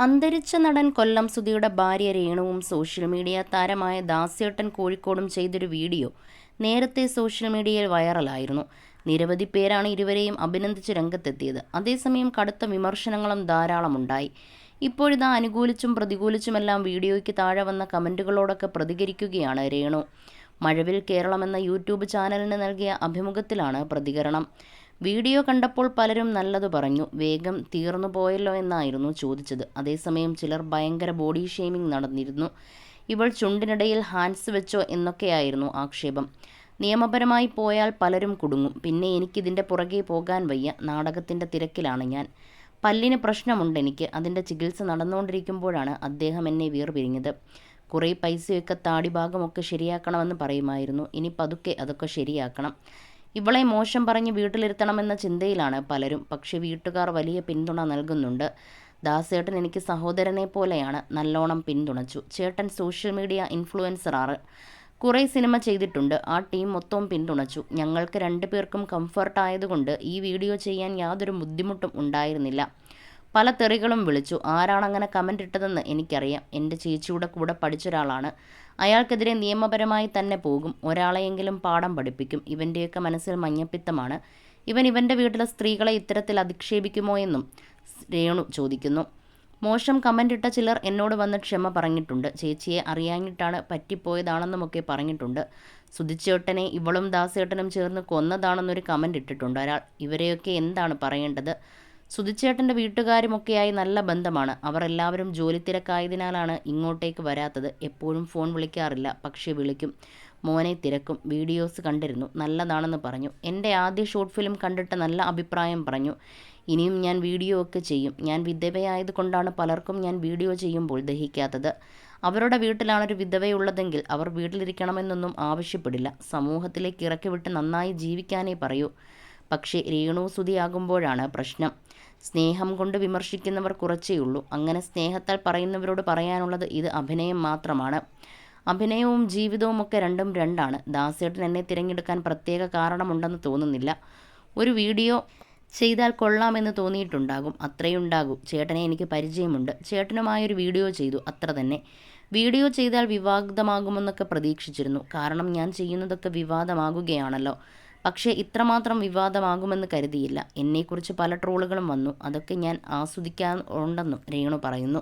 അന്തരിച്ച നടൻ കൊല്ലം സുധിയുടെ ഭാര്യ രേണുവും സോഷ്യൽ മീഡിയ താരമായ ദാസേട്ടൻ കോഴിക്കോടും ചെയ്തൊരു വീഡിയോ നേരത്തെ സോഷ്യൽ മീഡിയയിൽ വൈറലായിരുന്നു. നിരവധി പേരാണ് ഇരുവരെയും അഭിനന്ദിച്ച് രംഗത്തെത്തിയത്. അതേസമയം കടുത്ത വിമർശനങ്ങളും ധാരാളമുണ്ടായി. ഇപ്പോഴിതാ അനുകൂലിച്ചും പ്രതികൂലിച്ചുമെല്ലാം വീഡിയോയ്ക്ക് താഴെ വന്ന കമൻറ്റുകളോടൊക്കെ പ്രതികരിക്കുകയാണ് രേണു. മഴവിൽ കേരളം എന്ന യൂട്യൂബ് ചാനലിന് നൽകിയ അഭിമുഖത്തിലാണ് പ്രതികരണം. വീഡിയോ കണ്ടപ്പോൾ പലരും നല്ലത് പറഞ്ഞു, വേഗം തീർന്നു പോയല്ലോ എന്നായിരുന്നു ചോദിച്ചത്. അതേസമയം ചിലർ ഭയങ്കര ബോഡി ഷെയ്മിംഗ് നടന്നിരുന്നു. ഇവൾ ചുണ്ടിനിടയിൽ ഹാൻഡ്സ് വെച്ചോ എന്നൊക്കെയായിരുന്നു ആക്ഷേപം. നിയമപരമായി പോയാൽ പലരും കുടുങ്ങും. പിന്നെ എനിക്കിതിൻ്റെ പുറകെ പോകാൻ വയ്യ. നാടകത്തിൻ്റെ തിരക്കിലാണ് ഞാൻ. പല്ലിന് പ്രശ്നമുണ്ടെനിക്ക്. അതിൻ്റെ ചികിത്സ നടന്നുകൊണ്ടിരിക്കുമ്പോഴാണ് അദ്ദേഹം എന്നെ വേർപിരിഞ്ഞത്. കുറേ പൈസയൊക്കെ താടിഭാഗമൊക്കെ ശരിയാക്കണമെന്ന് പറയുമായിരുന്നു. ഇനി പതുക്കെ അതൊക്കെ ശരിയാക്കണം. ഇവളെ മോശം പറഞ്ഞ് വീട്ടിലിരുത്തണമെന്ന ചിന്തയിലാണ് പലരും. പക്ഷേ വീട്ടുകാർ വലിയ പിന്തുണ നൽകുന്നുണ്ട്. ദാസേട്ടൻ എനിക്ക് സഹോദരനെ പോലെയാണ്. നല്ലോണം പിന്തുണച്ചു. ചേട്ടൻ സോഷ്യൽ മീഡിയ ഇൻഫ്ലുവൻസറാണ്. കുറേ സിനിമ ചെയ്തിട്ടുണ്ട്. ആ ടീം മൊത്തവും പിന്തുണച്ചു. ഞങ്ങൾക്ക് രണ്ടുപേർക്കും കംഫർട്ടായതുകൊണ്ട് ഈ വീഡിയോ ചെയ്യാൻ യാതൊരു ബുദ്ധിമുട്ടും ഉണ്ടായിരുന്നില്ല. പല തെറികളും വിളിച്ചു. ആരാണങ്ങനെ കമൻ്റ് ഇട്ടതെന്ന് എനിക്കറിയാം. എൻ്റെ ചേച്ചിയുടെ കൂടെ പഠിച്ചൊരാളാണ്. അയാൾക്കെതിരെ നിയമപരമായി തന്നെ പോകും. ഒരാളെയെങ്കിലും പാഠം പഠിപ്പിക്കും. ഇവൻ്റെയൊക്കെ മനസ്സിൽ മഞ്ഞപ്പിത്തമാണ്. ഇവൻ്റെ വീട്ടിലെ സ്ത്രീകളെ ഇത്തരത്തിൽ അധിക്ഷേപിക്കുമോ എന്നും രേണു ചോദിക്കുന്നു. മോശം കമൻ്റ് ഇട്ട ചിലർ എന്നോട് വന്ന് ക്ഷമ പറഞ്ഞിട്ടുണ്ട്. ചേച്ചിയെ അറിയാഞ്ഞിട്ടാണ്, പറ്റിപ്പോയതാണെന്നുമൊക്കെ പറഞ്ഞിട്ടുണ്ട്. സുധിച്ചേട്ടനെ ഇവളും ദാസേട്ടനും ചേർന്ന് കൊന്നതാണെന്നൊരു കമൻ്റ് ഇട്ടിട്ടുണ്ട് ഒരാൾ. ഇവരെയൊക്കെ എന്താണ് പറയേണ്ടത്? സുധിച്ചേട്ടൻ്റെ വീട്ടുകാരുമൊക്കെയായി നല്ല ബന്ധമാണ്. അവർ എല്ലാവരും ജോലി തിരക്കായതിനാലാണ് ഇങ്ങോട്ടേക്ക് വരാത്തത്. എപ്പോഴും ഫോൺ വിളിക്കാറില്ല, പക്ഷേ വിളിക്കും. മോനെ തിരക്കും. വീഡിയോസ് കണ്ടിരുന്നു, നല്ലതാണെന്ന് പറഞ്ഞു. എൻ്റെ ആദ്യ ഷോർട്ട് ഫിലിം കണ്ടിട്ട് നല്ല അഭിപ്രായം പറഞ്ഞു. ഇനിയും ഞാൻ വീഡിയോ ഒക്കെ ചെയ്യും. ഞാൻ വിധവയായത് കൊണ്ടാണ് പലർക്കും ഞാൻ വീഡിയോ ചെയ്യുമ്പോൾ ദഹിക്കാത്തത്. അവരുടെ വീട്ടിലാണൊരു വിധവയുള്ളതെങ്കിൽ അവർ വീട്ടിലിരിക്കണമെന്നൊന്നും ആവശ്യപ്പെടില്ല. സമൂഹത്തിലേക്ക് ഇറക്കി വിട്ട് നന്നായി ജീവിക്കാനേ പറയൂ. പക്ഷേ രേണു സുധിയാകുമ്പോഴാണ് പ്രശ്നം. സ്നേഹം കൊണ്ട് വിമർശിക്കുന്നവർ കുറച്ചേയുള്ളൂ. അങ്ങനെ സ്നേഹത്താൽ പറയുന്നവരോട് പറയാനുള്ളത് ഇത് അഭിനയം മാത്രമാണ്. അഭിനയവും ജീവിതവും ഒക്കെ രണ്ടും രണ്ടാണ്. ദാസേട്ടൻ എന്നെ തിരഞ്ഞെടുക്കാൻ പ്രത്യേക കാരണമുണ്ടെന്ന് തോന്നുന്നില്ല. ഒരു വീഡിയോ ചെയ്താൽ കൊള്ളാമെന്ന് തോന്നിയിട്ടുണ്ടാകും, അത്രയുണ്ടാകും. ചേട്ടനെ എനിക്ക് പരിചയമുണ്ട്. ചേട്ടനുമായൊരു വീഡിയോ ചെയ്തു, അത്ര തന്നെ. വീഡിയോ ചെയ്താൽ വിവാദമാകുമെന്നൊക്കെ പ്രതീക്ഷിച്ചിരുന്നു. കാരണം ഞാൻ ചെയ്യുന്നതൊക്കെ വിവാദമാകുകയാണല്ലോ. പക്ഷേ ഇത്രമാത്രം വിവാദമാകുമെന്ന് കരുതിയില്ല. എന്നെക്കുറിച്ച് പല ട്രോളുകളും വന്നു. അതൊക്കെ ഞാൻ ആസ്വദിക്കാറുണ്ടെന്നും രേണു പറയുന്നു.